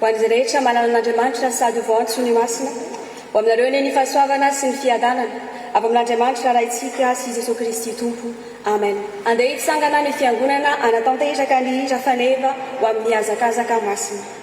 Ho an'izy rehetra manana an'Andriamanitra sady voantso ny masina, ho aminareo ny fahasoavana sy ny fiadanana, avy amin'Andriamanitra raintsika sy Jesokristy Tompo. Amen. Andeha hitsangana ny fiangonana anatanteraka ny hira faneva ho amin'ny hazakazaka masina.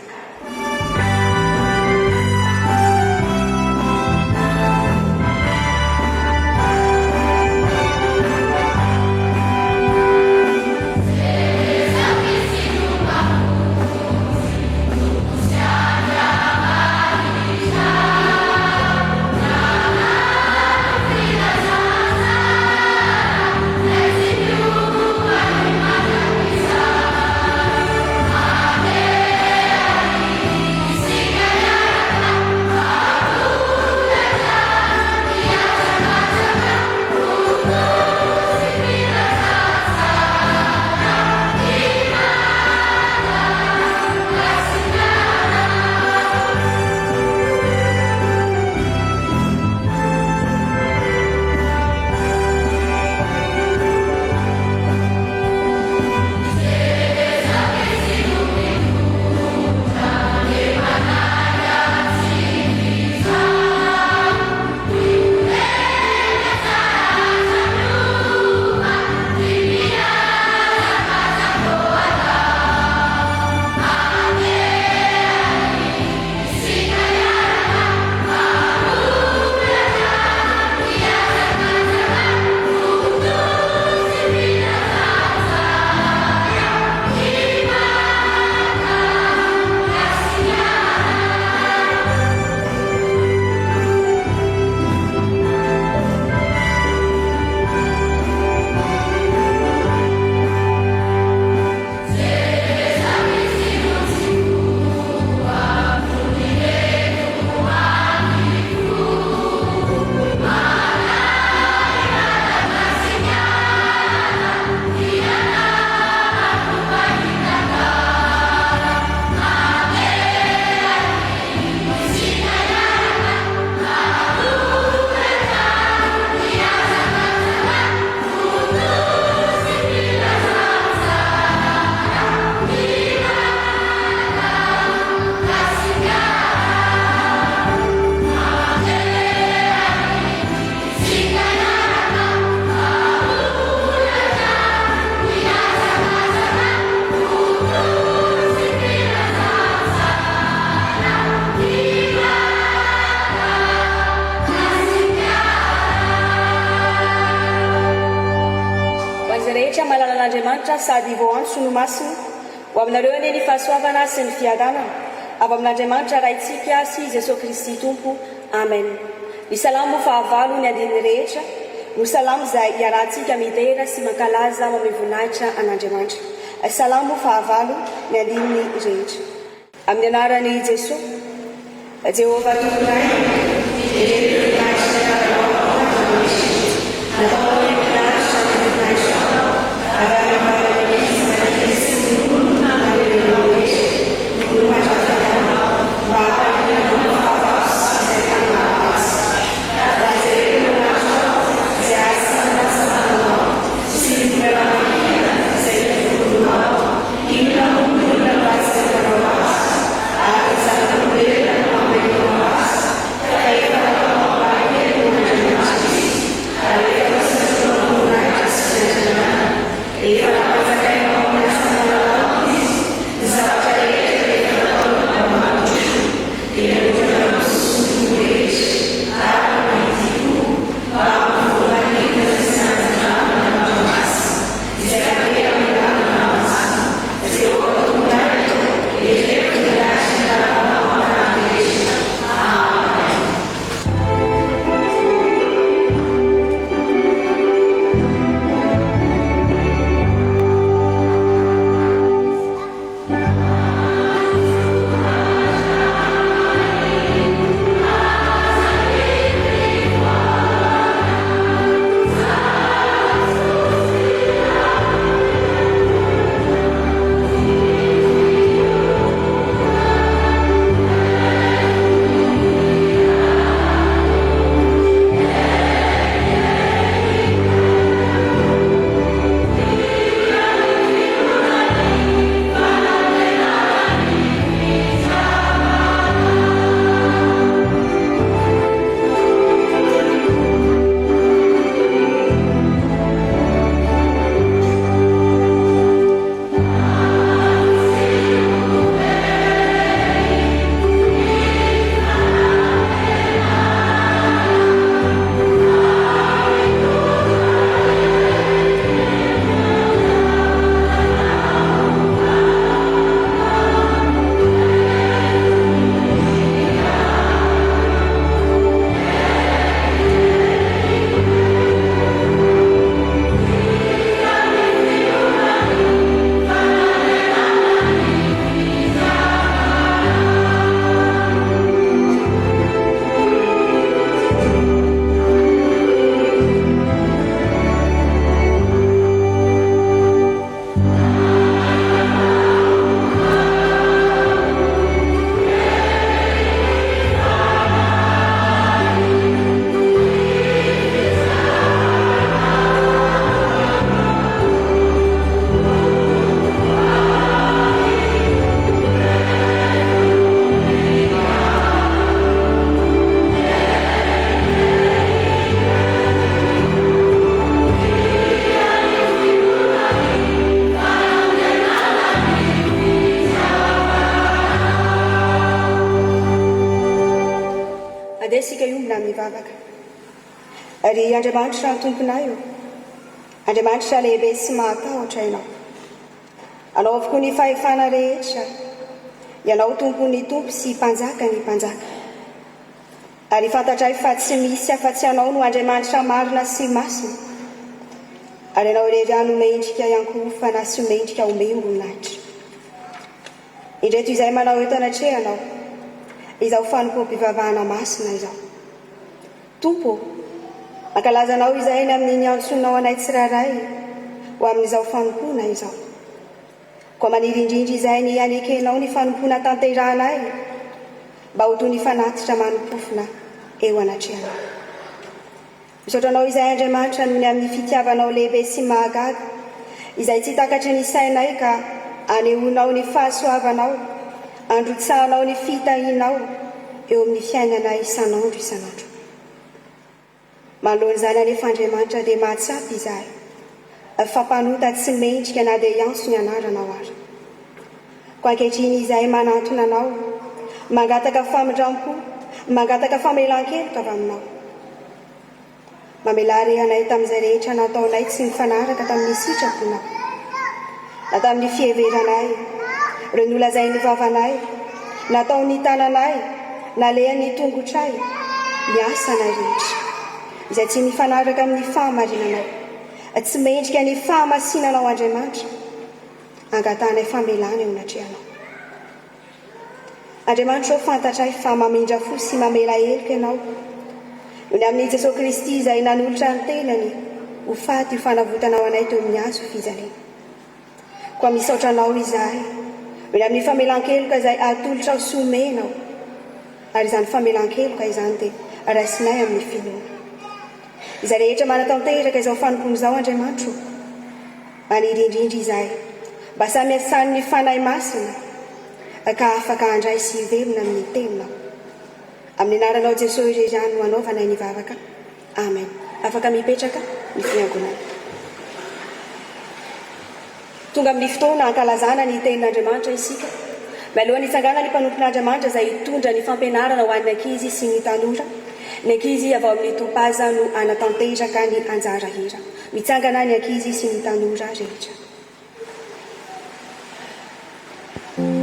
Sady voantso no masina, ho aminareo anie ny fahasoavana sy ny fiadanana, avy amin'Andriamanitra raintsika sy Jesokristy Tompo. Amen. Ny salamo fahavalo ny andininy rehetra, no salamo izay iarahantsika mitera sy mankalaza amin'ny voninahitra an'Andriamanitra. Salamo fahavalo ny andininy rehetra. Amin'ny anaran'i Jesosy, Jehovah Tomponay, Amen. Ary Andriamanitra ny tomponay io. Andriamanitra lehibe sy mahatahotra ianao. Anao avokoa ny fahefana rehetra. Ianao tompony tompo sy mpanjaka ny mpanjaka. Ary fantatray fa tsy misy afa-tsy anao no Andriamanitra marina sy masina. Ary ianao rery hanome endrika iankofana sy home endrika omemboninahitra. Indreto izay manao eto anatrehanao, izao Fanompoampivavahana masina izao. Tompo, ankalazanao izay ny amin'ny antsonao anay tsiraray ho amin'izao fanompona izao. Koa maniry indrindra izay ny anekenao ny fanompona tanterahanay mba ho toy ny fanatitra manompofina eo anatrehanao. Misaotranao izay Andriamanitra noho ny amin'ny fitiavanao lehibe sy mahagaga izay tsy takatry ny sainay ka anehoanao ny fahasoavanao, androtsahanao ny fitahinao eo amin'ny fiainanay isan'andro isan'andro. Manoloana izany anefa Andriamanitra dia mahatsapy izahay, fampanota tsy mendrika na dia iantso ny anaranao ary. Ko ankehitriny izahay manantona anao, mangataka famindrampo, mangataka famelan-keloka avy aminao. Mamelary anay tamin'izay rehetra nataonay tsy mifanaraka tamin'ny sitraponao, na tamin'ny fiheveranay, ireo nolazay ny vavanay, natao ny tananay, nalehan'ny tongotray, ny asanay rehetra, izay tsy mifanaraka amin'ny fahamarinanao, tsy mendrika ny fahamasinanao Andriamanitra, angatanay famelana eo anatrehanao. Andriamanitra o fantatray fa mamindra fo sy mamela heloka ianao, noho ny amin'ny Jesy-Kristy izay nanolotra ny tenany ho faty ho fanavotanao anay teo amin'ny azo ofisialy. Koa misaotranao izahay, noho ny amin'ny famelan-keloka izay atolotra ho somenao, ary izany famelan-keloka izany dia raisinay amin'ny finoana. Izay rehetra manatanteraka izao fanompona izao Andriamanitra, maniry indrindra izahay, mba samy asany ny fanahy masina, ka afaka handray sy velona amin'ny teninao. Amin'ny anaranao Jesosy izany no anaovanay ny vavaka. Amen. Afaka mipetraka ny fiangonana. Tonga amin'ny fotoana ankalazana ny tenin'Andriamanitra isika. Mialohan'ny hitsangana ny mpanompon'Andriamanitra izay hitondra ny fampianarana ho an'ny ankizy sy ny tanora. Ny ankizy avy ao amin'ny Topaza no anatanteraka ny anjara hira. Mitsangana ny ankizy sy ny tanora rehetra. Bye.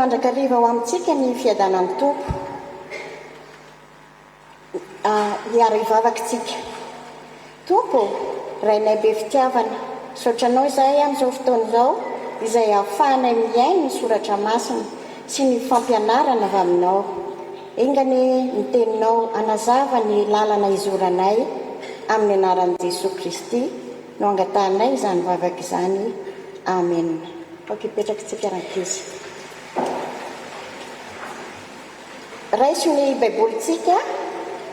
mandrakariva ho amintsika ny fiadanan'ny Tompo. Hiara hivavakintsika. Tompo, rainay be fitiavana, saotranao izahay amin'izao fotoana izao izay ahafahanay miaino ny soratra masina sy ny fampianarana avy aminao. Engany ny teninao anazava ny lalana izoranay amin'ny anaran'i Jésus-Kristy no angatanay izany vavaka izany. Amen. Petrakintsika rankizy. Raiso ny baibolitsika,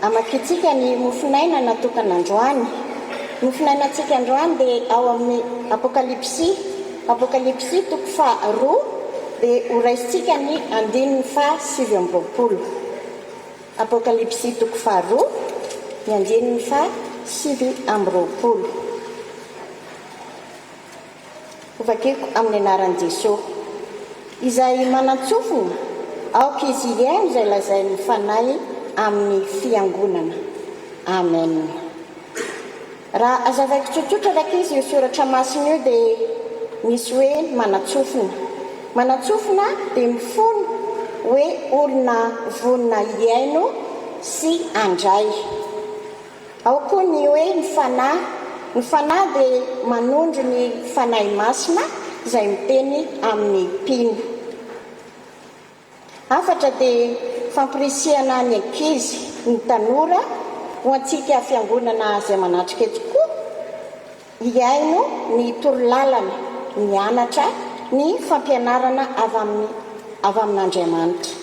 amakitsika ny mofinaina natokana androany. Mofinainantsika androany dia ao amin'ny Apokalipsy 2:2 dia horaisitsika ny 7:20. Apokalipsy 2:2 ny 7:20. Hovakeko amin'ny anaran'i Jesosy. Izay manantsofina, aoka izy ihany izay lazain'ny fanahy amin'ny fiangonana. Amen. Raha azavaiko tsotsotra rakizy io soratra masina io dia misy hoe manatsofina. Manatsofina dia mifono hoe olona vonona iaino sy andray. Ao koa ny hoe ny fanahy. Ny fanahy dia manondro ny fanahy masina izay miteny amin'ny mpino. Afatra dia fampirisihana ny ankizy, ny tanora ho antsika fiangonana izay manatrika tokoa. Iaino ny torolalana, ny anatra, ny fampianarana avy amin'Andriamanitra.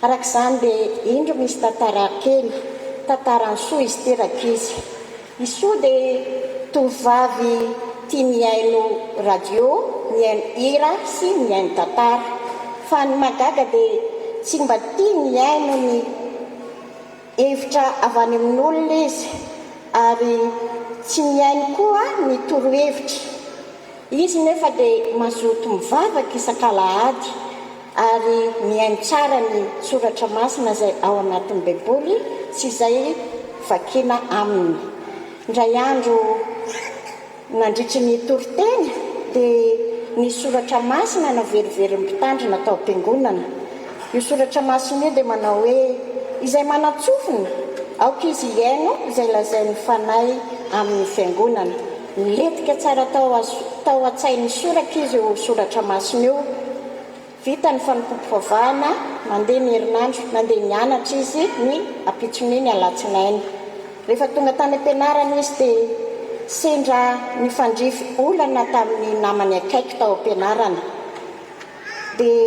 Arak'izany dia indro misy tantara kely, tantarany soa izy ty rakizy. Isoa dia tovavy tia miaino radio, miaino hira sy miaino tantara. Fa ny magaga dia tsy mba tia miaino ny hevitra avy any amin'olona izy, ary tsy miaino koa ny torohevitra. Izy nefa dia mazoto mivavaka isan-kalahady ary miaino tsara ny soratra masina izay ao anatin'ny baiboly sy izay vakiana aminy. Indray andro nandritry ny toriteny dia ny soratra masina naverivery mpitandrina tao am-piangonana. Io soratra masina io dia manao hoe izay manatsofina, aoka izy iaino izay lazain'ny fanahy amin'ny fiangonana. Miletika tsara tao an-tsain'ny soraka izy io soratra masina io. Vita ny Fanompoampivavahana, mandeha ny herinandro, mandeha mianatra izy ny apitsoniny alatsinainy. Rehefa tonga tany am-pianarana izy dia sendra ny fandrify olana tamin'ny namany akaiky tao am-pianarana. Dia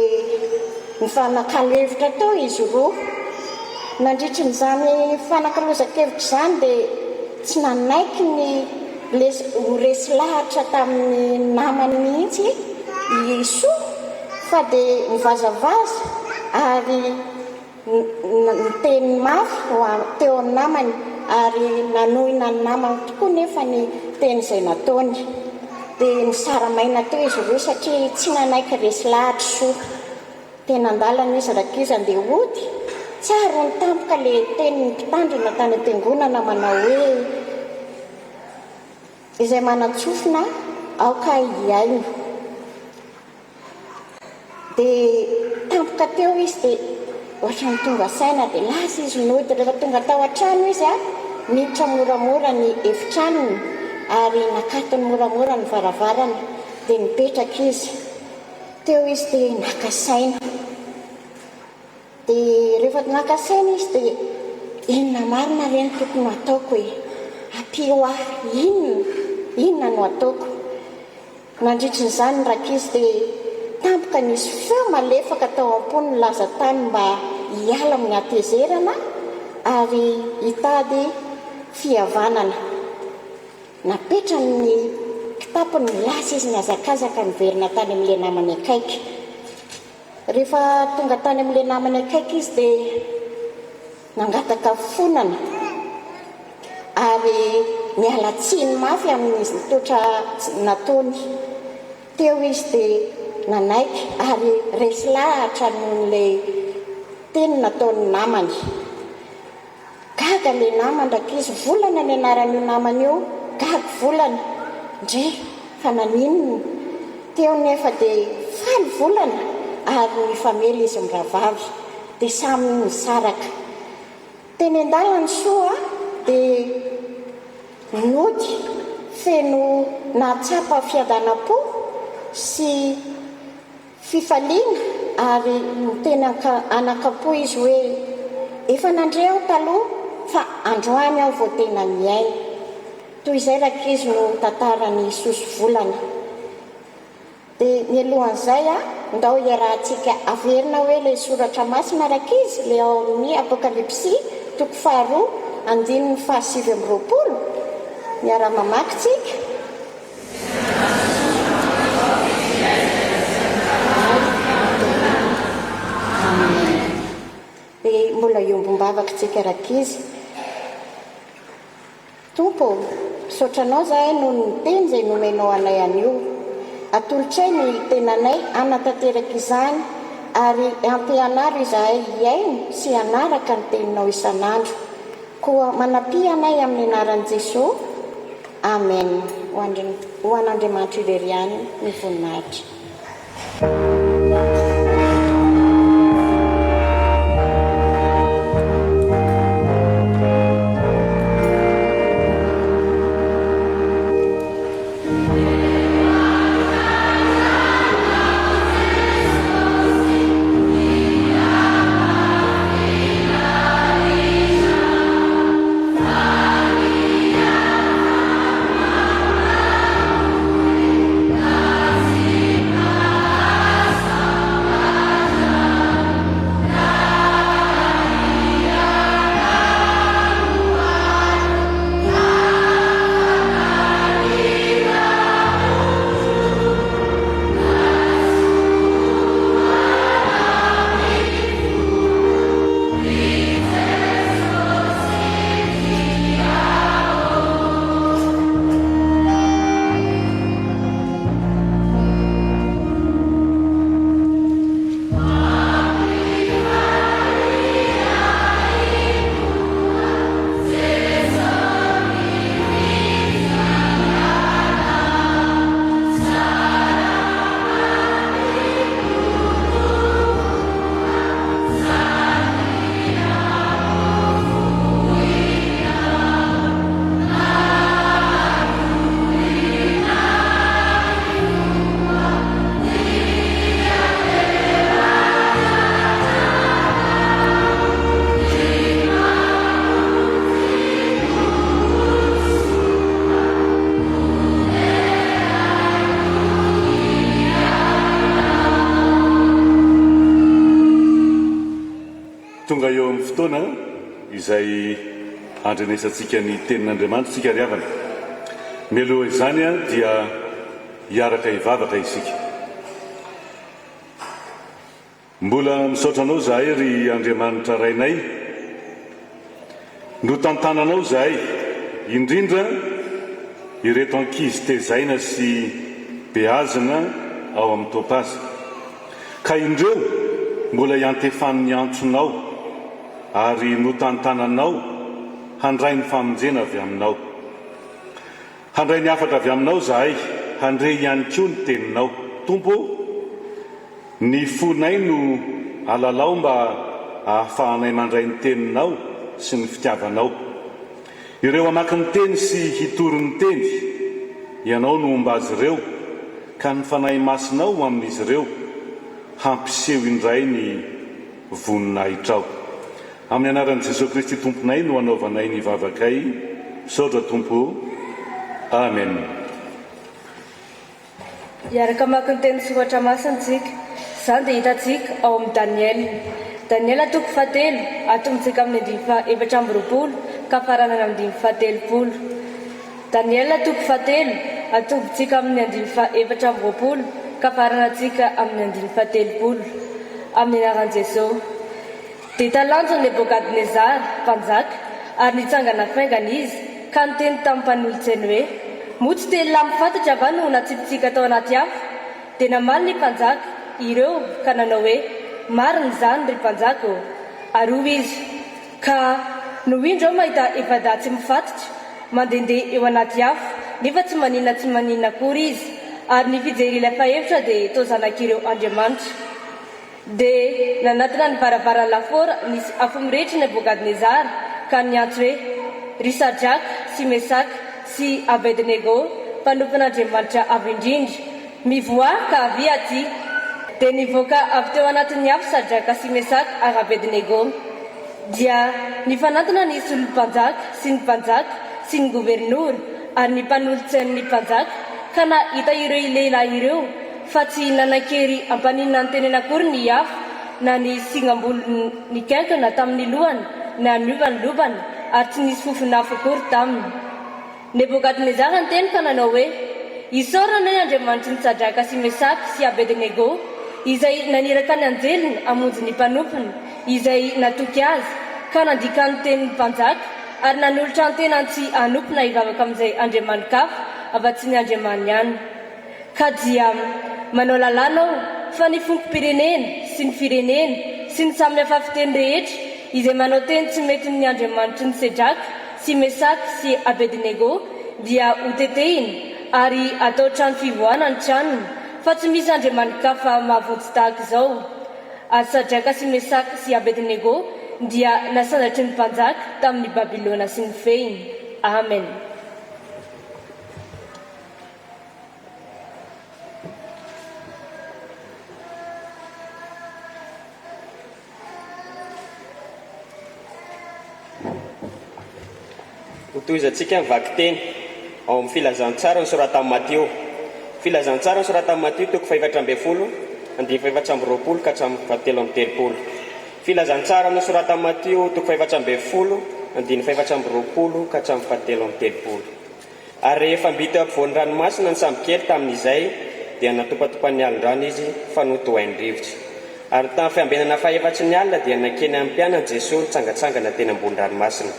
ny fanakalo-hevitra tao izy roa. Nandritry n'izany fanakalozan-kevitra izany dia tsy nanaiky ny ho resy lahatra tamin'ny namany mihitsy Isoa, fa dia nivazavaza ary niteny mafy teo amin'ny namany ary nanohina ny namany tokoa nefa ny teny izay nataony. Dia nisaramaina teo izy ireo satria tsy nanaiky resy lahatra soa. Tena andalana izy rakizy andeha hody, tsara ny tampoka ilay tenin'ny mpitandrina tany am-piangonana manao hoe izay manatsofina aoka iaino. Dia tampoka teo izy dia ohatrany tonga saina dia lasa izy nody. Rehefa tonga tao an-trano izy miditra moramora ny efitranony ary nakatony moramora ny varavarana dia nipetraka izy. Teo izy dia naka saina. Dia rehefa naka saina izy dia inona marina reny tokony ataoko hoe ampio ahy, inona no ataoko. Nandritry n'izany ny rakizy dia tampoka nisy feo malefaka tao am-pony laza tany mba hiala amin'ny atezerana ary hitady fihavanana. Napetrany ny kitapony milasa izy niazakazaka miverina tany amin'ilay namany akaiky. Rehefa tonga tany amin'ilay namany akaiky izy dia nangataka fonana ary miala tsiny mafy amin'izy totra nataony. Teo izy dia nanaiky ary resy lahatra nohon'ilay teny nataony namany. Gaga ilay namany rakizy, volana ny anaran'io namany io, gaga volana. Ndre fa naninona. Teo nefa dia faly volana ary mifamely izy miravavy dia samy misaraka. Teny an-dalana soa dia nody feno nahatsapa fiadanam-po sy fifaliana ary tena anakapo izy hoe efa nandreo taloha fa androany aho vao tena miaina. Toy izay rakizy no tantarany Jesosy volana. Dia mialohan'izay ndao iarahantsika averina hoe ilay soratra masina rakizy ilay ao amin'ny Apokalipsy 2:7-20. Miara-mamaky tsika. Dia mbola iombom-bavaka tsika rakizy. Tompo, misaotranao zahay noho ny teny izay nomenao anay anio. Atolotra ny tenanay anatanteraka izany ary ampianaro izahay hiaino sy hanaraka ny teninao isan'andro. Koa manampy anay amin'ny anaran'i Jesosy. Amen. Ho an'Andriamanitra irery ihany ny voninahitra. Tonga eo amin'ny fotoana izay andrenesantsika ny tenin'Andriamanitra tsika riavana. Mialoha izany dia hiaraka hivavaka isika. Mbola misaotranao zahay ry Andriamanitra rainay, no tantananao zahay indrindra ireto ankizy tezaina sy beazina ao amin'ny Topaza. Ka indreo mbola iantefan'ny antsonao ary no tantananao handray ny famonjena avy aminao. Handray ny afaka avy aminao zahay, handray ihany koa ny teninao. Tompo, ny fonay no alalao mba ahafahanay mandray ny teninao sy ny fitiavanao. Ireo amaky ny teny sy hitoro ny teny, ianao no omba azy ireo, ka ny fanahy masinao amin'izy ireo hampiseho indray ny voninahitrao. Amin'ny anaran'i Jésus-Christ Tomponay no anaovanay ny vavakay. Misaotra Tompo. Amen. Iaraka mamaky ny teny soratra masina tsika. Izany dia hitantsika ao amin'ny Daniela 3:7 atomitsika amin'ny 4:20 ka faranana amin'ny 5:30. Daniela 3:7 atomitsika amin'ny 4:20 ka faranantsika amin'ny 5:30. Amin'ny anaran'i Jesosy. Dia talanjony Nebukadnezar mpanjaka ary nitsangana faingana izy ka niteny tamin'ny mpanolotseny hoe, moa tsy telona mifantatra va no natsipitsika tao anaty afo? Dia namaly ny mpanjaka ireo ka nanao hoe, marina izany ry mpanjaka o. Ary hoy izy, ka no indro mahita efa tsy mifatotra mandehandeha eo anaty afo nefa tsy maninona akory izy, ary ny fijery ilay fahefitra dia tao zanak'ireo Andriamanitra. dia nanatona ny varavara lafora nisy afo mirehetra ny Nebukadnezara ka niantso hoe ry Sadraka sy Mesaka sy Abednego mpanompon'Andriamanitra avo indrindra mivoa ka avy aty. Dia nivoaka avy teo anatin'ny afo Sadraka sy Mesaka ary Abednego dia nifanantona ny solom-panjaka sy ny mpanjaka sy ny gobernora ary ny mpanolotsain'ny mpanjaka ka nahita ireo lehilahy ireo fa tsy nanan-kery ampaninina ny tenena akory ny afo na ny singambolo ny kankana tamin'ny lohany na niovany lobany ary tsy nisy fofonafo akory taminy. Nebukadnezara ny teny ka nanao hoe isaorana hoe Andriamanitry ny Sadraka sy Mesaka sy Abednego izay naniraka ny anjeliny amonjy ny mpanompony izay natoky azy ka nandika ny tenin'ny mpanjaka ary nanolotra ny tena tsy anompona hivavaka amin'izay andriamanin-kafa afa-tsy ny andriamany ihany. Ka dia manao lalàna ao fa ny fonkom-pirenena sy ny firenena sy ny samy hafa fiteny rehetra izay manao teny tsy mety ny Andriamanitry ny Sadraka sy Mesaka sy Abednego dia hotetehina ary atao trano fivoahana ny tranony fa tsy misy andriamanin-kafa mahavontsy tahaka izao. Ary Sadraka sy Mesaka sy Abednego dia nasandatry ny mpanjaka tamin'ny Babilôna sy ny fehiny. Amen. Hotoizantsika mivaky teny ao amin'ny filazantsara ny soratan Mateo. Filazantsara ny soratan Mateo toko 720 andiny 720 ka hatramin'ny 730. Filazantsara ny soratan Mateo toko 720 andiny 720 ka hatramin'ny 730. Ary rehefa mbita eo ampovoan'ny ranomasina ny sambo kely tamin'izay dia natopatopany alin-drano izy fanoto hain-drivotra. Ary tamin'ny fiambenana fahefatry ny alina dia nakeny amin'ny mpianany Jesosy nitsangatsangana teny ambony ranomasina.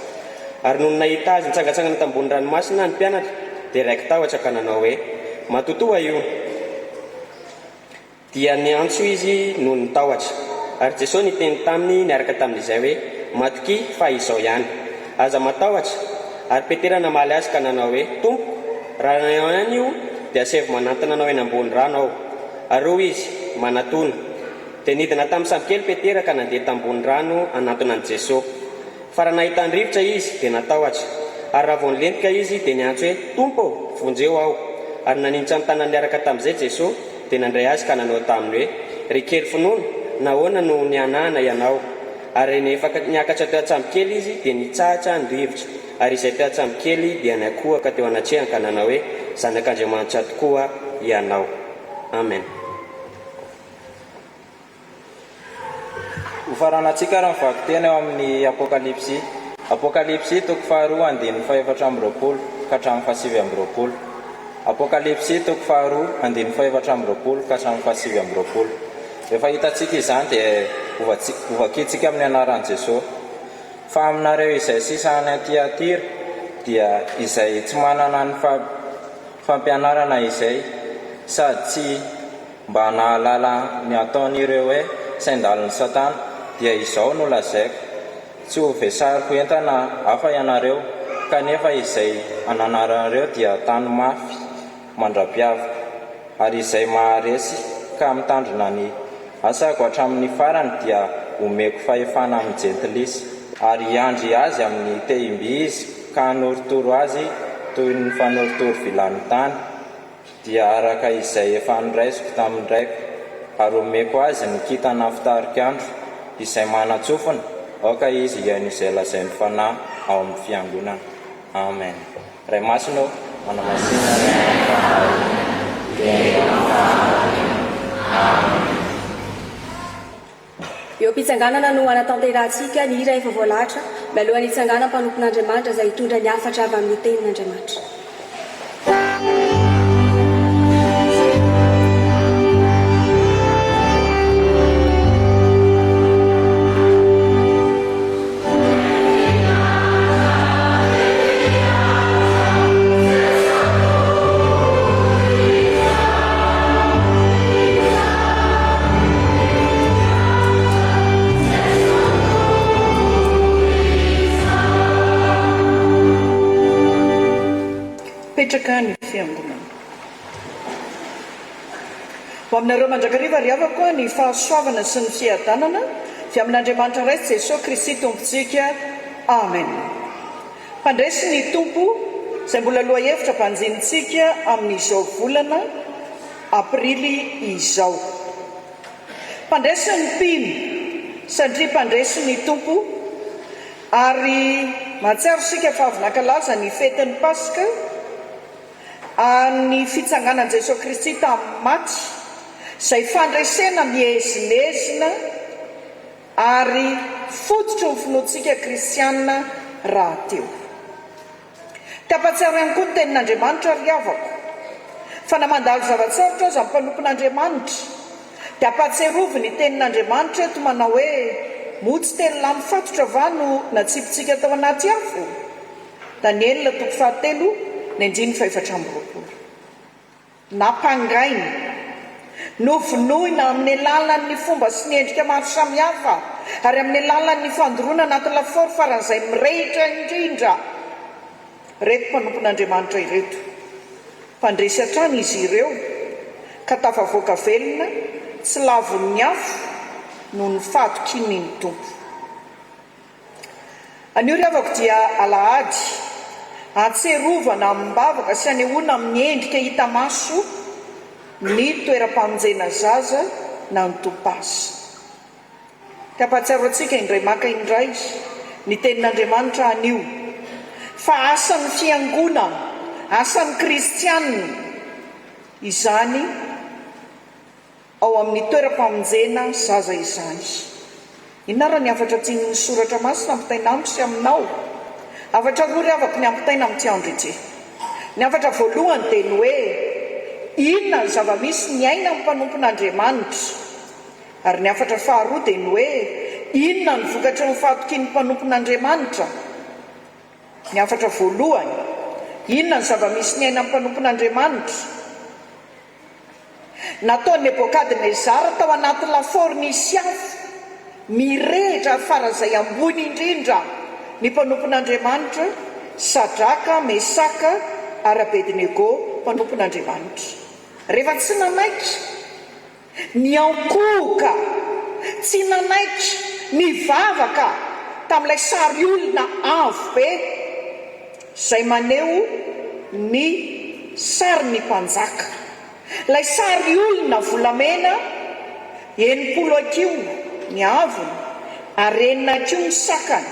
Ary noho nahita azy nitsangatsangana tambony ranomasina ny mpianatra dia raiky tahotra ka nanao hoe matotoa io. Dia niantso izy noho ny tahotra. Ary Jesosy niteny taminy niaraka tamin'izay hoe matoky fa izao ihany. Aza matahotra ary Petera namaly azy ka nanao hoe Tompo, raha ihany io dia sevo manantona anao eny ambony rano ao. Ary eo izy manatona. Dia nidina tamin'ny sambo kely Petera ka nandeha tambony rano anatona an Jesosy. Fa raha nahita ny rivotra izy dia natahotra. Ary raha vao nilentika izy dia niantso hoe Tompo, vonjeo aho. Ary naninitra amin'ny tanany niaraka tamin'izay Jesosy dia nandray azy ka nanao taminy hoe ry kely finoana, nahoana no nianahana ianao. Ary nefa niakatra teo an-tsambo kely izy dia nitsahatra ny rivotra. Ary izay teo an-tsambo kely dia niakohaka teo anatrehany ka nanao hoe zanak'Andriamanitra tokoa ianao. Amen. Hofaranantsika raha mivaky teny ao amin'ny Apokalipsy. Apokalipsy toko 2 andiny 420 ka hatramin'ny 720. Apokalipsy toko 2 andiny 420 ka hatramin'ny 720. Rehefa hitantsika izany dia hovakitsika amin'ny anaran'i Jesosy. Fa aminareo izay sisa any Tiatira dia izay tsy manana ny fampianarana izay sady tsy mba nahalala ny ataon'ireo hoe saindalin'ny Satana dia izao no lazaiko. Tsy ho vesariko entana hafa ianareo kanefa izay ananareo dia tany mafy mandrapiavaka ary izay maharesy ka mitandrina ny asako hatramin'ny farany dia omeko fahefana amin'ny jentilisa ary iandry azy amin'ny tehimby izy ka hanorotoro azy toy ny fanorotoro vilany tany dia araka izay efa niraisiko tamin'ny raiko ary omeko azy ny kitana fitarikandro izay manatsofona aoka izy ian'izay lazainy fanahy ao amin'ny fiangonana. Amen. Ray masino manamasina eo am-pitsanganana no anatanterantsika ny hira efa voalahatra mialohan'ny hitsangana mpanompon'Andriamanitra izay hitondra ny afatra avy amin'ny tenin'Andriamanitra. ho aminareo mandrakariva ry avako ny fahasoavana sy ny fiadanana dia amin'Andriamanitra ray Jesosy Kristy tompontsika amen. Mandresy ny tompo izay mbola loha hevitra mpanjinitsika amin'izao volana Aprily izao. Mandresy ny mpino satria mpandresy ny tompo ary mahatsiaro sika fa avy nankalaza ny fetin'ny Paska ny fitsanganan Jesosy Kristy tamin'ny maty izay fandresena mihezinezina ary fototry ny finoantsika kristianina raha teo. Tapatsiaro ihany koa ny tenin'Andriamanitra ry havako fa na mandalo zavatsarotra aza amin'ny mpanompon'Andriamanitra dia apatsiarovy ny tenin'Andriamanitra eto manao hoe motsy telo lahy mifatotra va no natsipitsika tao anaty afo. Daniel 7:4. Napangainy novonoina amin'ny alalan'ny fomba sy ny endrika maro samihafa ary amin'ny alalan'ny fandoroana anaty laforo faran'izay mirehitra indrindra. Reto mpanompon'Andriamanitra ireto mpandresy hatrany izy ireo ka tafavoaka velona tsy lavon'ny afo no ny fatokin'ny ny tompo. Anio ry havako dia alahady atserovana ambavaka sy anehoana amin'ny endrika hita maso ny toeram-pamonjena zaza na ny Topaza. Tapatsiaro antsika indray maka indray ny tenin'Andriamanitra anio fa asan'ny fiangonana, asan'ny kristianina izany ao amin'ny toeram-pamonjena zaza izany. Inona raha ny afatra tian'ny soratra masina ampitaina amiko sy aminao? Afatra roa ry havako ny ampitaina amin'ity andro ity. Ny afatra voalohany dia ny hoe inona ny zava-misy ny aina amin'ny mpanompon'Andriamanitra, ary ny afatra faharoa dia ny hoe inona ny vokatry ny fahatokin'ny mpanompon'Andriamanitra. Ny afatra voalohany, inona ny zava-misy ny aina amin'ny mpanompon'Andriamanitra? Nataon'ny 𝙃𝙁𝙑 tao anaty laforo nisy afo mirehitra faran'izay ambony indrindra ny mpanompon'Andriamanitra, Sadraka, Mesaka ary Abednego mpanompon'Andriamanitra. Rehefa tsy nanaiky ny ankohoka, tsy nanaiky ny vavaka tamin'ilay sary olona avo be izay maneho ny sarin'ny mpanjaka, ilay sary olona volamena 80 akio ny avony ary 9 akio ny sakany.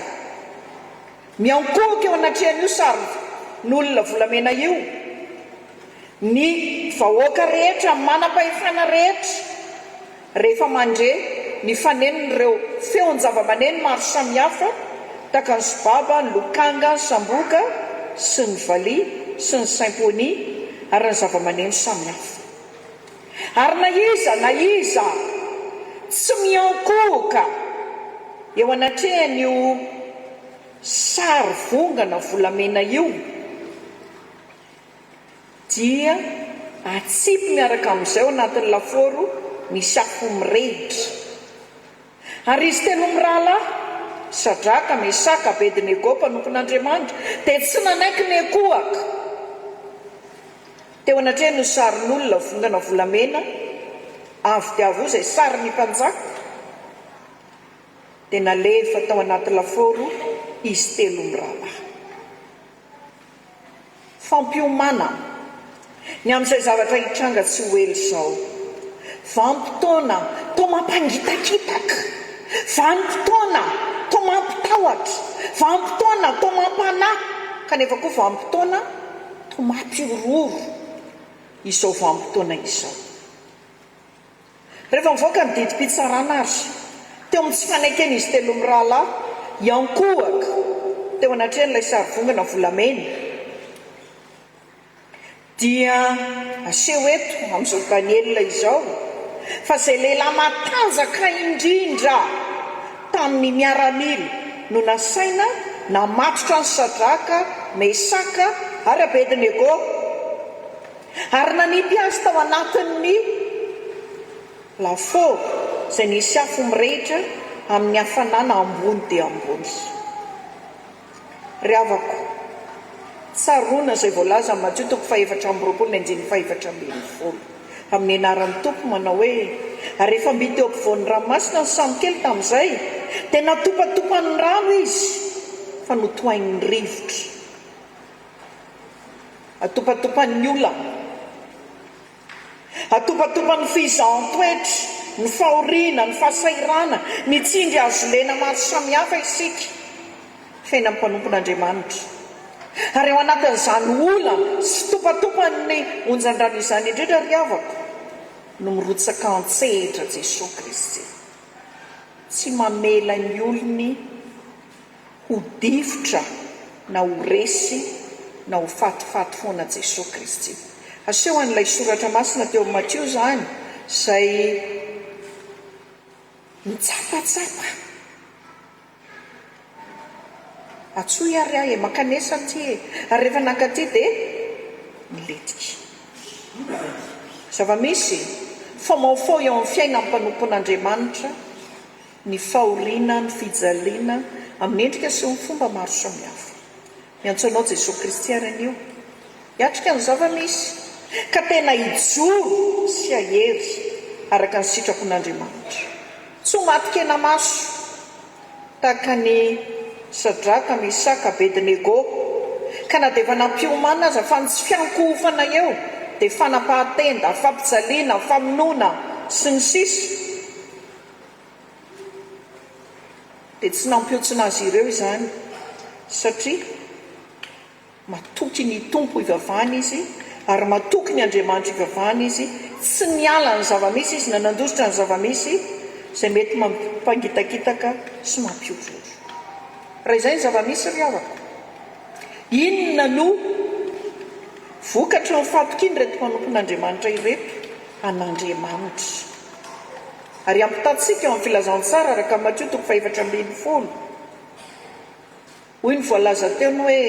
Miankohoka eo anatrehan'io sary n'olona volamena io ny vahoaka rehetra, manam-pahefana rehetra rehefa mandre ny fanenin'ireo feon-java-maneno maro samihafa tahaka ny sobaba, ny lokanga, ny samboka sy ny vali sy ny symphony ary ny zava-maneno samihafa. Ary na iza tsy miankohoka eo anatrehan'io sary vongana volamena io dia atsipy miaraka amin'izay ao anatin'ny laforo misy afo mirehitra. Ary izy telo mirahalahy, Sadraka, Mesaka, Abednego mpanompon'Andriamanitra dia tsy nanaiky ny ekohaka teo anatrehan'io sarin'olona vongana volamena avy dia avo izay sarin'ny mpanjaka dia nalefa tao anaty laforo izy telo mirahalahy. Fampiomana ny amin'izay zavatra hitranga tsy ho elo izao. Vanim-potoana toa mampangitakitaka, vanim-potoana toa mampitahotra, vanim-potoana toa mampanahy, kanefa koa vanim-potoana toa mampiororo izao vanim-potoana izao. Rehefa mivoaka ny didim-pitsarana azy teo amin'ny tsy fanaikena izy telo mirahalahy iankohaka teo anatrehan'ilay sary vongana volamena dia aseho eto amin'izao Daniel izao fa izay lehilahy matanjaka indrindra tamin'ny miaramila no nasaina namatotra ny Sadraka, Mesaka ary Abednego ary nanipy azy tao anatin'ny laforo izay nisy afo mirehitra amin'ny hafanana ambony dia ambony. Ry havako, tsaroana izay voalaza amin'ny Mateo 4:20-20. amin'ny anaran'ny tompo manao hoe ary rehefa mby teo ampovoan'ny ranomasina ny samykely tamin'izay dia natopatopan'ny rano izy fa notohain'ny rivotra, atopatopan'ny olana, atopatopan'ny fizahan-toetra, ny fahoriana, ny fahasairana, mitsindry azo lena maro samihafa isika fiainan'ny mpanompon'Andriamanitra. Ary ao anatin'izany olana sy topatopan'ny onjan-drano izany indrindra ry havako no mirotsaka an-tsehatra Jesosy Kristy, tsy mamela ny olony ho difotra na ho resy na ho fatifaty foana Jesosy Kristy. Aseho an'ilay soratra masina teo amin'ny Matio izany izay mitsapatsapa atsoy ary ahy makanesa ty ary rehefa nankaty dia miletika. Zava-misy famaofao eo amin'ny fiainan'ny mpanompon'Andriamanitra ny fahoriana, ny fijaliana amin'ny endrika sy ny fomba maro samihafa. Miantso anao Jesosy Kristy ary anio hiatrika ny zava-misy ka tena hijoro sy ahery araka ny sitrapon'Andriamanitra, tsy ho matikena maso tahaka ny Sadraka, Mesaka, Abednego, ka na dia efa nampiomana aza fa tsy fiankohofana eo dia fanampahatenda, fampijaliana, famonoana sy ny sisa dia tsy nampiotsina azy ireo izany satria matoky ny tompo ivavahana izy ary matoky ny Andriamanitra ivavahana izy, tsy miala ny zava-misy izy na nandositra ny zava-misy izay mety mampangitakitaka sy mampiororo. Raha izay ny zava-misy ry havako, inona no vokatra ny fatokiny reto mpanompon'Andriamanitra ireto? An'Andriamanitra. Ary ampitantsika eo amin'ny filazantsara araka Matio 4:20. Hoy ny voalaza teo ny hoe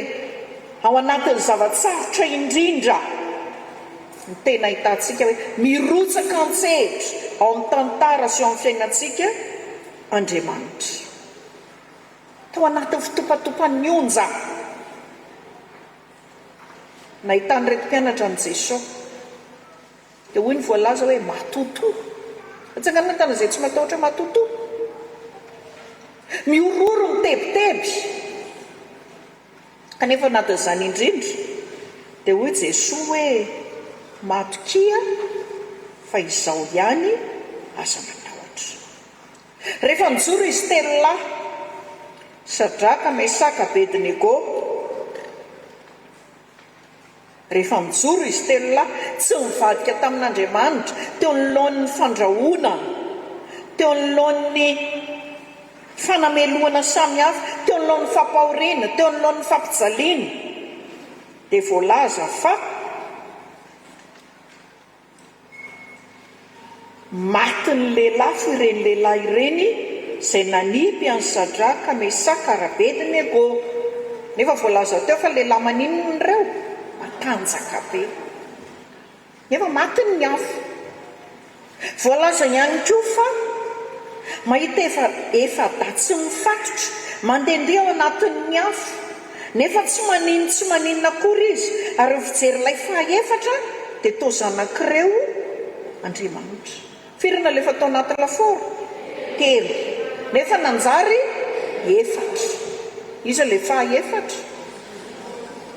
ao anatin'ny zavatsarotra indrindra ny tena hitantsika hoe mirotsaka an-tsehatra ao amin'ny tantara sy ao amin'ny fiainantsika Andriamanitra. Tao anatin'ny fitopatopan'ny onja nahitany reto mpianatra ny Jesosy dia hoy ny voalaza hoe matoto. Atsangana tana izay tsy matahotra matoto, miororo mitebiteby. Kanefa anatin'izany indrindra dia hoy Jesosy hoe matokia fa izao ihany aza matahotra. Rehefa mijoro izy telo lahy, Sadraka, Mesaka, Abednego, rehefa mijoro izy telo lahy tsy mivadika tamin'Andriamanitra teo anoloan'ny fandrahoana, teo anoloan'ny fanameloana samihafa, teo anoloan'ny fampahoriana, teo anoloan'ny fampijaliana, dia voalaza fa matin'ny lehilahy fo ireny lehilahy ireny izay nanipy an'ny Sadraka, Mesaka ary Abednego. Nefa voalaza teo fa lehilahy maninona ireo? Matanjaka be. Nefa matin'ny ny afo. Voalaza ihany koa fa mahita efa datsy mifatotra mandehandeha ao anatin'ny afo, nefa tsy maninona akory izy, ary fijery ilay fahaefatra dia tao zanak'ireo Andriamanitra. Firana lefa tao anaty laforo? Telo. Nefa nanjary efatra. Iza le fahaefatra?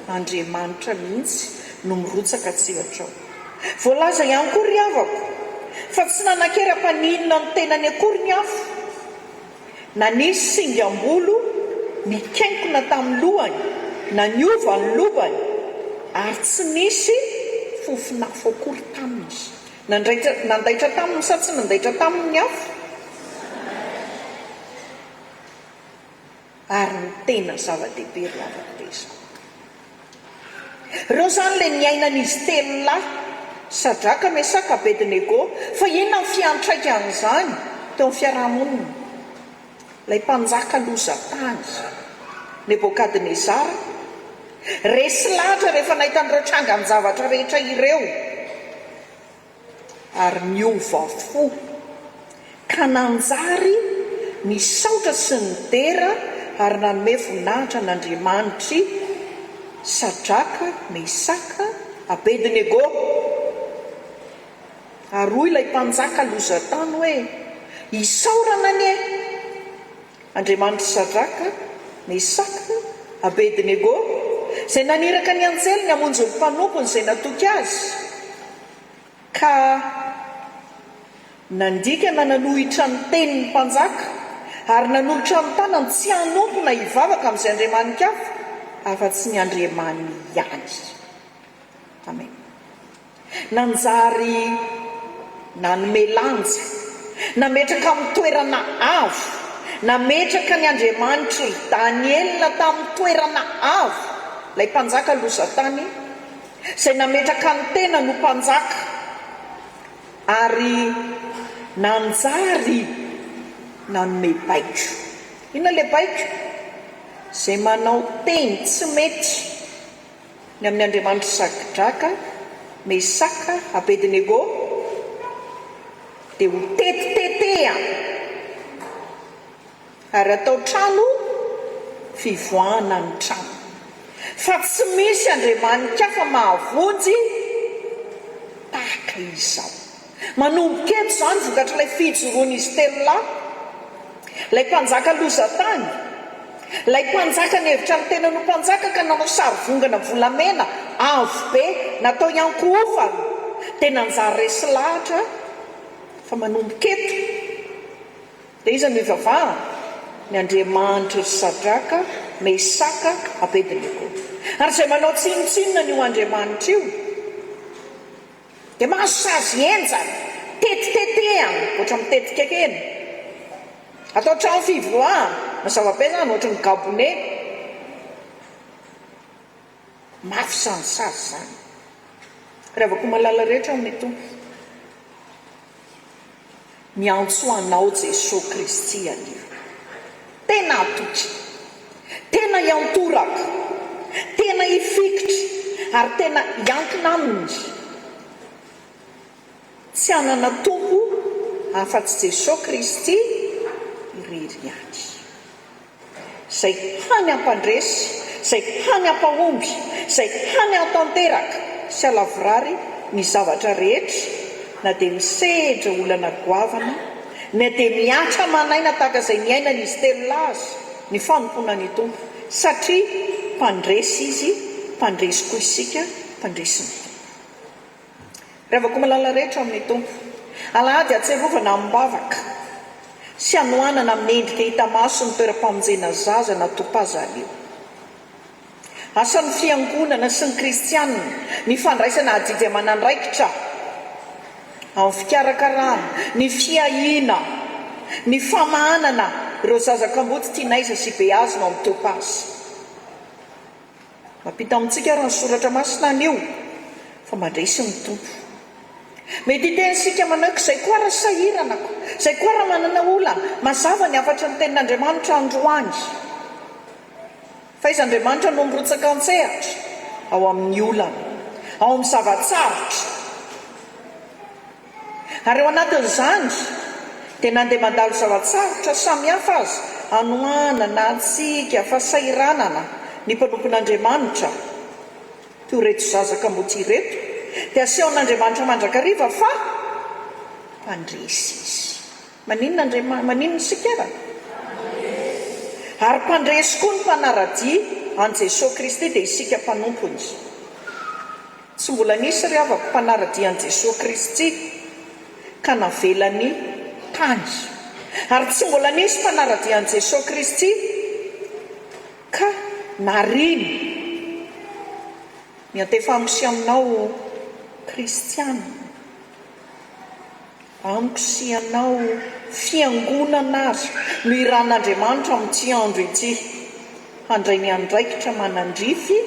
Andriamanitra mihitsy no mirotsaka tsihatrao. Voalaza ihany koa ry havako fa tsy nanakera-paninona ny tenany akory ny afo, na nisy singam-bolo mikaikona tamin'ny lohany, na niova ny lobany, ary tsy nisy fofinafo akory taminy izy. Nandaitra taminy sa tsy nandaitra tamin'ny afo? Ary ny tena zava-dehibe ry havako teza. Ireo zany le niainan'izy telo lahy, Sadraka, Mesaka, Abednego, fa inona ny fiantraika an'izany teo amin'ny fiarahamonina? Ilay mpanjaka loza tany Nebokadnezara resy lahatra rehefa nahitan'ireo tranga ny zavatra rehetra ireo, ary niova fo ka nanjary nisaotra sy nidera ary nanome voninahitra n'Andriamanitry Sadraka, Mesaka, Abednego. ary hoy ilay mpanjaka lozatany hoe isaorana ny e Andriamanitra Sadraka, Mesaka, Abednego izay naniraka ny anjely ny hamonjy ny mpanompony izay natoky azy ka nandikana nanohitra ny tenin'ny mpanjaka ary nanolotra amin'ny tanany tsy hanompona hivavaka amin'izay andriamanikafa afa-tsy ny andriamany ihany. Amen. Nanjary nanome lanja, nametraka amin'ny toerana avo, nametraka ny Andriamanitra Daniela tamin'ny toerana avo, ilay mpanjaka lozatany izay nametraka ny tena no mpanjaka ary nanjary nanome baiko. Inona ilay baiko? Izay manao teny tsy mety ny amin'ny Andriamanitra Sadraka, Mesaka, Abednego dia ho tetitetea ary atao trano fivoahana ny trano. Fa tsy misy andriamanikafa mahavonjy tahaka izao. Manomboka eto izany vokatra ilay fijoroan'izy telo ilay mpanjaka lozatany, ilay mpanjaka ny hevitra ny tena no mpanjaka ka nanao sarivongana volamena avo be natao iankofa dia nanjary resy lahatra fa manomboka eto dia iza no ivavahana ny Andriamanitra Sadraka, Mesaka, Abednego. Ary izay manao tsinotsinona n'io Andriamanitra io dia mahasazy enjana tetiteteana ohatra mitetika kely atao trano fivoahana mazava be zany ohatra ny gabone mafy sansary zany. Ravako malala rehetra amin'ny Tompo miantso anao Jesosy-Kristy anio, tena atoky, tena iantoraka, tena ifikitra ary tena iankina aminy. Tsy anana tompo afa-tsy Jesosy-Kristy irery ihany, izay hany ampandresy, izay hany ampahomby, izay hany atanteraka sy alavorary ny zavatra rehetra, na dia misedra olana goavana, na dia miatra manaina tahaka izay niaina n'izy telo laza ny fanompona ny Tompo, satria mpandresy izy, mpandresy koa isika, mpandresy ny Tompo. Ravako malala rehetra amin'ny Tompo, alahady atserovana ambavaka sy anoanana amin'ny endrika hita maso ny toeram-pamonjena zaza na Topaza aleo. Asan'ny fiangonana sy ny kristianina ny fandraisana adidy aman'andraikitra amin'ny fikarakarana, ny fiahiana, ny famahanana ireo Zaza Kamboty 𝙃𝙤𝙩𝙤𝙤𝙤𝙤 sy 𝙃𝙤𝙑 amin'ny Topaza. Mampita amintsika raha ny soratra masina anio fa mandresy ny Tompo. Mety hitenisika manaiky izay koa raha sahiranako, izay koa raha manana olana mazava ny afatra ny tenin'Andriamanitra androany. Fa izy Andriamanitra no mirotsaka an-tsehatra ao amin'ny olana, ao amin'ny zavatsarotra. Ary eo anatin'izany dia nandeha mandalo zavatsarotra samihafa azy anoanana antsika fahasahiranana ny mpanompon'Andriamanitra toy reto Zaza Kamboty reto dia asehon'Andriamanitra mandrakariva fa mpandresy izy. Maninona isika raha? Ary mpandresy koa ny mpanaradia an Jesosy-Kristy dia isika mpanompony. Tsy mbola nisy ry havako mpanaradia an Jesosy-Kristy ka navelany tany, ary tsy mbola nisy mpanaradia an Jesosy-Kristy ka nariny ny antefamosy aminao kristiana, amiko sy anao fiangonana azy no iran'Andriamanitra amin'ity andro ity, handray ny andraikitra manandrify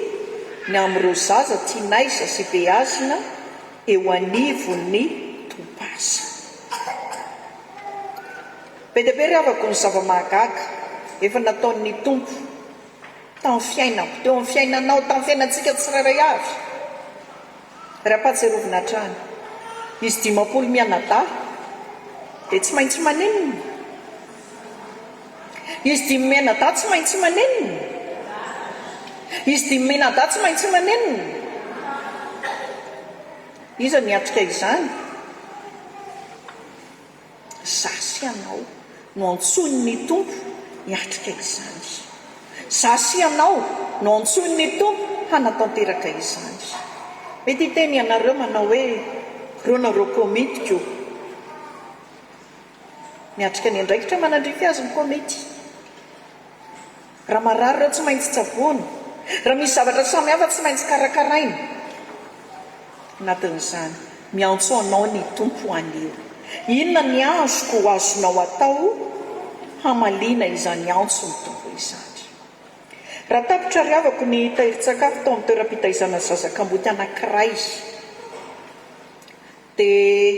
ny amin'ireo zaza 𝙃𝙤𝙯𝙃𝙯 sy 𝙃𝙤𝙯 eo anivon'ny Topaza. Be dia be ry havako ny zava-mahagaga efa nataon'ny Tompo tamin'ny fiainako, teo amin'ny fiainanao, tamin'ny fiainantsika tsirairay avy. Raha-pahatsiarovana hatrany, izy 50 mianadahy dia tsy maintsy manenina. Izy 5 mianadahy tsy maintsy manenina. Izy 5 mianadahy tsy maintsy manenina. Iza niatrika izany? zasy ianao no antsony ny tompo hiatrika izany. Zasy ianao no antsony ny tompo hanatanteraka izany. Mety hiteny ianareo manao hoe reo nareo komitiko miatrika ny andraikitra manandrify azy ny komity. Raha marary reo tsy maintsy tsaboana, raha misy zavatra samihafa tsy maintsy karakaraina. Anatin'izany miantso anao ny tompo anio. Inona ny azoko ho azonao atao hamaliana izany antso ny tompo izany. Raha tapitra riavako ny tahirin-tsakafo tao amin'ny toeram-pitaizana Zaza Kamboty anankiray, dia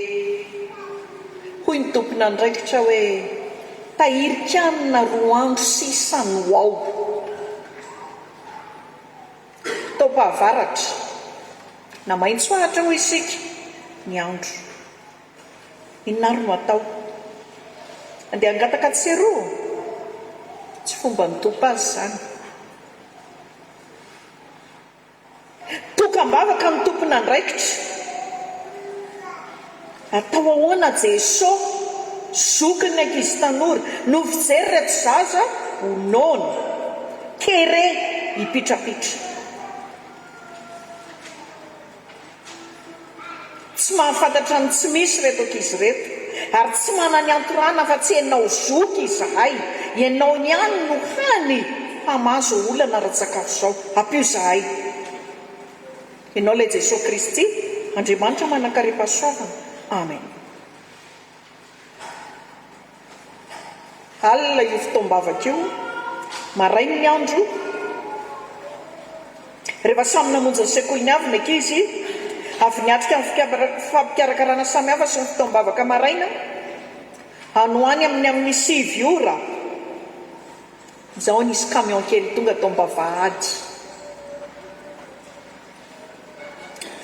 hoy ny tompona andraikitra hoe tahirikanina 2 andro sisa no ao. Topavaratra na maintsoahatra ho isika ny andro. Inona no atao? Andeha angataka tseroa? Tsy fomba ny Topaza izany. Tokam-bavaka ny tompona andraikitra. Atao ahoana Jesosy zokiny ny ankizy tanora no fijery reto zaza honona kere hipitrapitra. Tsy mahafantatra ny tsy misy reto ankizy reto, ary tsy manany antorana fa tsy ianao zoky izahay, ianao niany no hany hamazo olana raha-tsakafo zao, ampio izahay. Ianao ilay Jésus-Christ, Andriamanitra manan-kariam-pahasoavana. Amen. Alina io fotoam-bavaka io, marainy ny andro, rehefa samy namonjy ny sekoly avy ny ankizy, avy niatrika amin'ny fampikarakarana samihafa sy ny fotoam-bavaka maraina, anoany amin'ny 7 ora, izao nisy camion kely tonga tao ambavahady.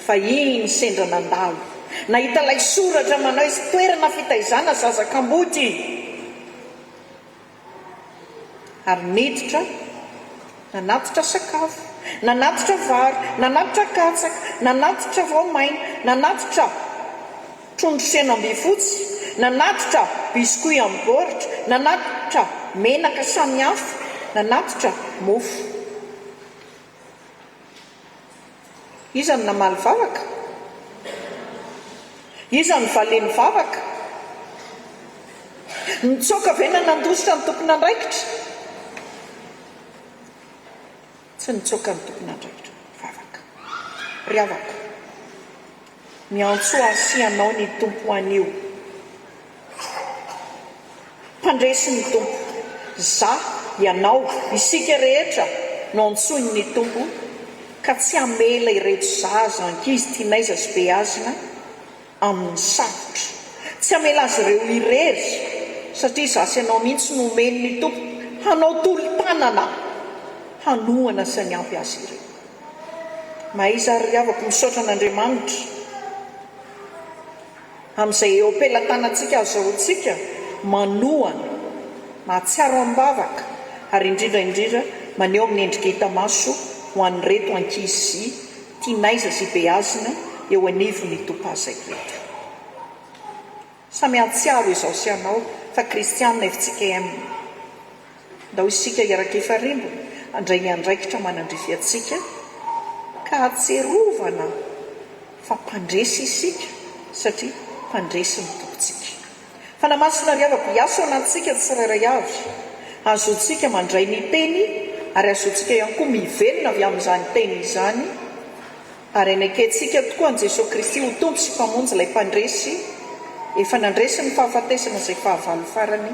Fa iny sendra nandalo. Nahita ilay soratra manao izy toerana fitaizana Zaza Kamboty. Ary niditra, nanatitra sakafo, nanatitra vary, nanatitra katsaka, nanatitra voamaina, nanatitra trondro sy henam-bifotsy, nanatitra biscuit amin'ny baoritra, nanatitra menaka samihafa, nanatitra mofo. Iza ny namaly vavaka? Iza ny valeny vavaka? Nitsoka vena nandositra ny tompona andraikitra? Tsy nitsoka ny tompona andraikitra, vavaka. Riavaka. Miantso asianao ny tompo anio. Mpandresy ny tompo. Za, ianao, isika rehetra no antsony ny tompo, ka tsy amela ireto zaza ankizy tianaiza sy beazina amin'ny sarotra. Tsy amela azy ireo irery, satria zasy ianao mihitsy no omeny ny tompo hanao tolo-tanana hanohana sy haniampy azy ireo. Mahaiza ary riavako misaotra an'Andriamanitra amin'izay eo am-pelantanantsika azahoantsika manohana, mahatsiaro ambavaka, ary indrindra maneho amin'ny endrika hita maso ho an'ireto ankizy tianaiza sy beazina eo anivon'ny Topaza eto. Samy atsiaro izao sy anao fa kristianina FJKM. Ndao isika iaraka ifarimbona, andray ny andraikitra manandrify atsika, ka atserovana fa mpandresy isika satria mpandresy ny tompontsika. Fanamasina riavako hiasa ao anatintsika tsirairay avy, azoantsika mandray ny teny, ary azoantsika ihany koa mivelona avy amin'izany teny izany, ary anaketsika tokoa an' Jésus-Christ ho tompo sy mpamonjy ilay mpandresy, efa nandresy ny fahafatesana izay fahavalo farany.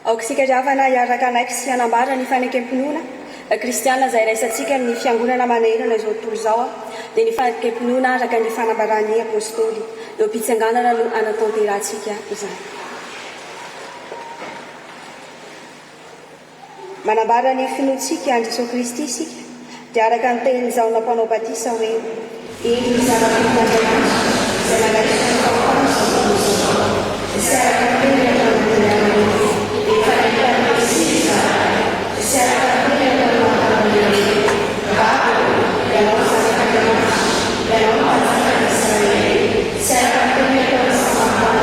Aokisika dravana iaraka anaiky sy hanambara ny fanekempinoana kristiana izay raisantsika amin'ny fiangonana manerana izao tontolo izao, dia ny fankempinoana araka ny fanambarany apôstôly eo am-pitsanganana no anatanterantsika izany. Manambara ny finoantsika an Jesokristy isika dia araka ny tenin'ny Zaona mpanao batisa hoe eny zava-pitandrana izay nalaisa ny fampana sy araka ny teny ataon'ny efa nitany sisa sy araka ny teny ataon'ny vako ianao zava-pitandrana ianao mazaka ny Israely sy araka ny teny ataon'ny fampana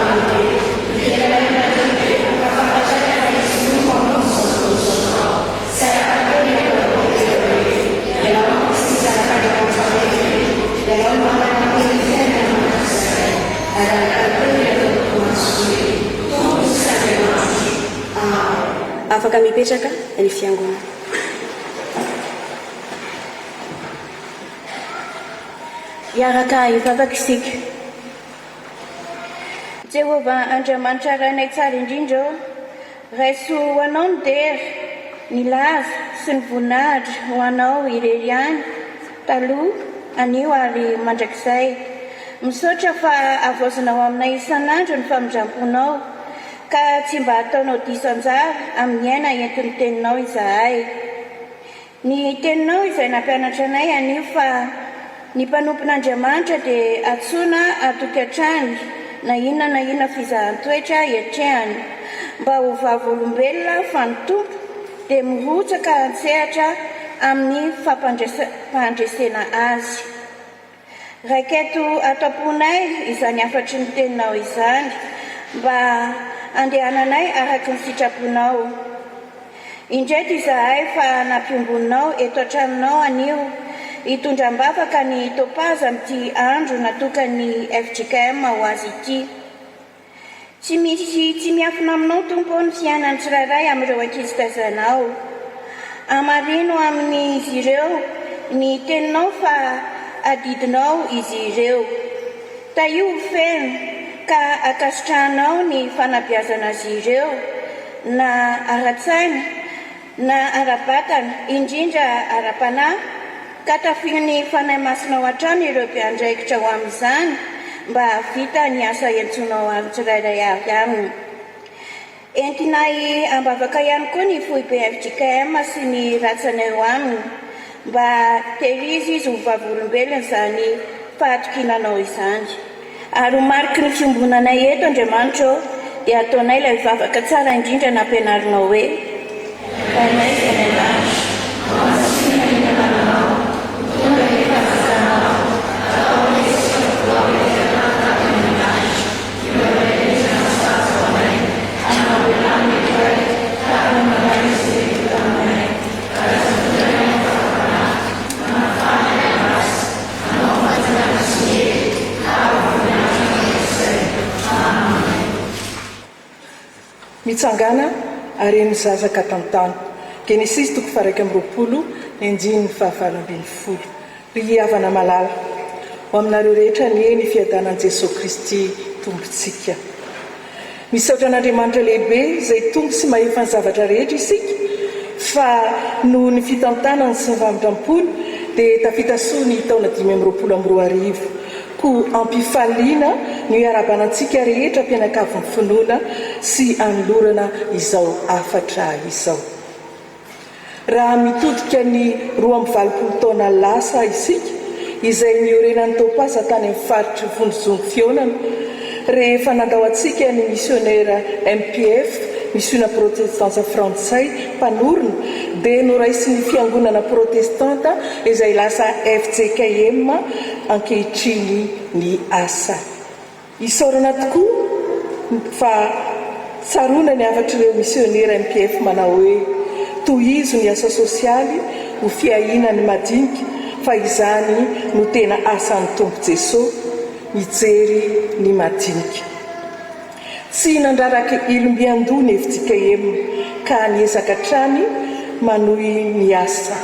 afaka mipetraka ny fiangonana. Iaraka hivavaka isika. Jehova Andriamanitra rainay tsara indrindra, raiso ho anao ny dera, ny laza sy ny voninahitra ho anao irery ihany taloha anio ary mandrakizay. Misaotra fa avaozanao aminay isan'andro ny famindramponao, ka tsy mba ataonao diso anjara amin'ny aina entin'ny teninao izahay. Ny teninao izay nampianatra anay anio fa ny mpanompon'Andriamanitra dia atsoina atokantrany na inona fizahan-toetra hiatrehany, mba ho vavolombelona fa ny Tompo dia mirotsaka an-tsehatra amin'ny fampandresena azy. Raiketo ataponay izany afatry ny teninao izany, mba andehananay araky ny sitraponao. Indreto izahay fa nampiombonao eto an-tranonao anio hitondra ambavaka ny Topaza amin'ity andro natokany FJKM ho azy ity. Tsy miafina aminao Tompo ny fiainany tsirairay amin'ireo ankizy tazanao. Amarino amin'izy ireo ny teninao fa adidinao izy ireo. Taio feno ka akasitranao ny fanabeazana azy ireo na ara-tsaina na ara-batana, indrindra ara-panahy, ka tafiany fanahy masina ao an-trano ireo mpiandraikitra ho amin'izany mba havita ny asa entsonao amin'ny tsirairay avy aminy. Entinay ambavaka ihany koa ny foibe FJKM sy ny ratsanay ho aminy, mba tehirizy izy ho vavolombelona izany fahatokinanao izany. Ary mariky ny fiombonanay eto Andriamanitra dia ataonay ilay vavaka tsara indrindra nampianarinao hoe Tainay izay any an-danitra, masina ny nananao, tonga ny fahazazanao, ataonay sotro mitsangana ary ny Zaza Kamboty. Genesis 1:20 Enjiny 5:20. Ry havana malala ho aminareo rehetra ny eny fiadanan Jesokristy tompontsika. Misaotra an'Andriamanitra lehibe izay tompo sy mahefa ny zavatra rehetra isika, fa noho ny fitantanany sy ny famindrampony dia tafitasoa ny taona 2022 ko ampifaliana ny iarabanantsika rehetra mpianakavin'ny finoana sy anolorana izao afatra izao. Raha mitodika ny 20 taona lasa isika izay niorenan'ny Topaza tany amin'ny faritry vondrozongo fionana, rehefa nandao antsika ny missionnaire MPF, missiona protestanta frantsay mpanorona, dia noraisy ny fiangonana protestanta izay lasa FJKM ankehitriny ny asa. Isaorana tokoa fa tsarona ny afatr'ireo missionnaire MPF manao hoe tohizo ny asa sosialy ho fiahinany madinika, fa izany no tena asan'ny Tompo Jesosy, mijery ny madinika. Tsy nandraraky ilombiandoha ny FJKM ka niezaka trany manohy ny asa.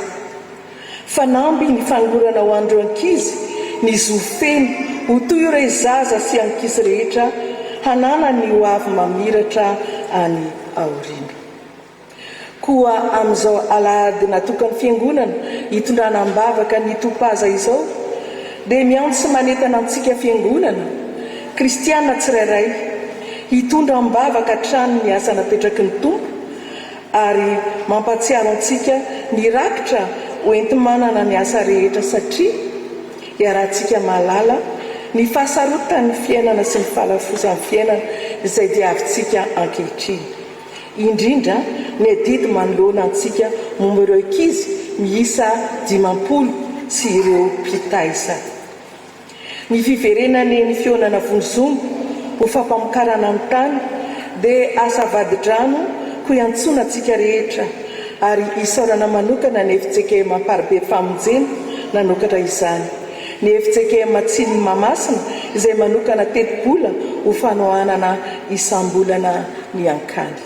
Fanamby ny fangorana ho andro ankizy, ny zofeny ho toy ireo zaza sy ankizy rehetra hanana ny ho avy mamiratra any aoriana. Koa amin'izao alahady natokany fiangonana hitondrana ambavaka ny Topaza izao dia miantsy manentana antsika fiangonana kristiana tsirairay hitondra ambavaka trano ny asa napetraky ny tompo ary mampatsiaro antsika ny rakitra hoenti-manana ny asa rehetra satria iarahantsika malala ny fahasarotan'ny fiainana sy ny fahalafosan'ny fiainana izay diavintsika ankehitriny. Indrindra ny adidy manoloana antsika momba ireo ankizy miisa 50 sy ireo mpitaiza. Ny fiverenany ny fionana vonizongo ho fampamokarana amin'ny tany dia asa vadi-drano ho iantsona antsika rehetra ary isaorana manokana ny FJKM amparibe famonjena nanokatra izany. Ny FJKM Matsiny Mamasina izay manokana 3 bola ho fanohanana isam-bolana ny ankany.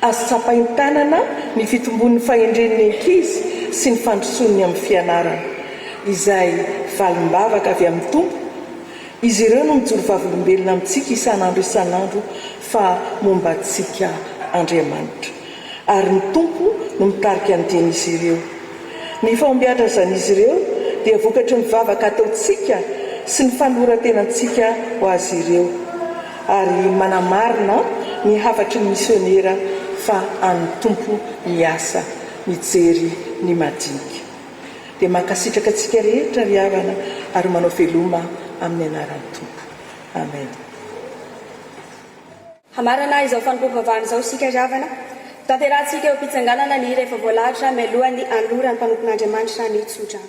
Azo tsapahin-tanana ny fitombon'ny fahendren'ny ankizy sy ny fandrosoany amin'ny fianarana izay valim-bavaka avy amin'ny tompo. Izy ireo no mijoro vavolombelona amintsika isan'andro fa momba antsika Andriamanitra ary ny tompo no mitarika andian'izy ireo. Ny fahombiazan'izy ireo dia vokatry ny vavaka ataontsika sy ny fanorantenantsika ho azy ireo ary manamarina ny hafatry ny misionera fa an'ny tompo miasa mijery ny madinika. Dia mankasitraka antsika rehetra ry havana ary manao veloma amin'ny anaran'ny tompo. Amen. Hamarana izao fanompom-pivavahana izao isika ry havana, tanterahantsika eo am-pitsanganana ny hira efa voalahatra mialohan'ny anlora ny mpanompon'Andriamanitra ny tsotra.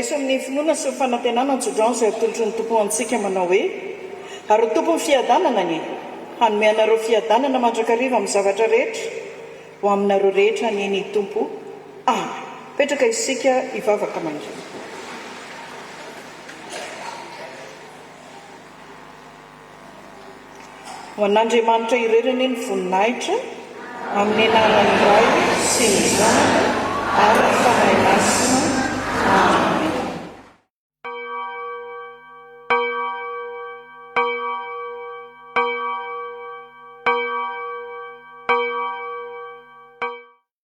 Amin'ny finoana sy fanantenana an-tsodrano izay atolotry ny tompo antsika manao hoe ary tompo ny fiadanana ny hanome anareo fiadanana mandrakariva amin'ny zavatra rehetra ho aminareo rehetra ny tompo. Petraka isika hivavaka mandray. Ho an'Andriamanitra irerany ny voninahitra amin'ny anarany iray sy ny zanaka ary fanahy masina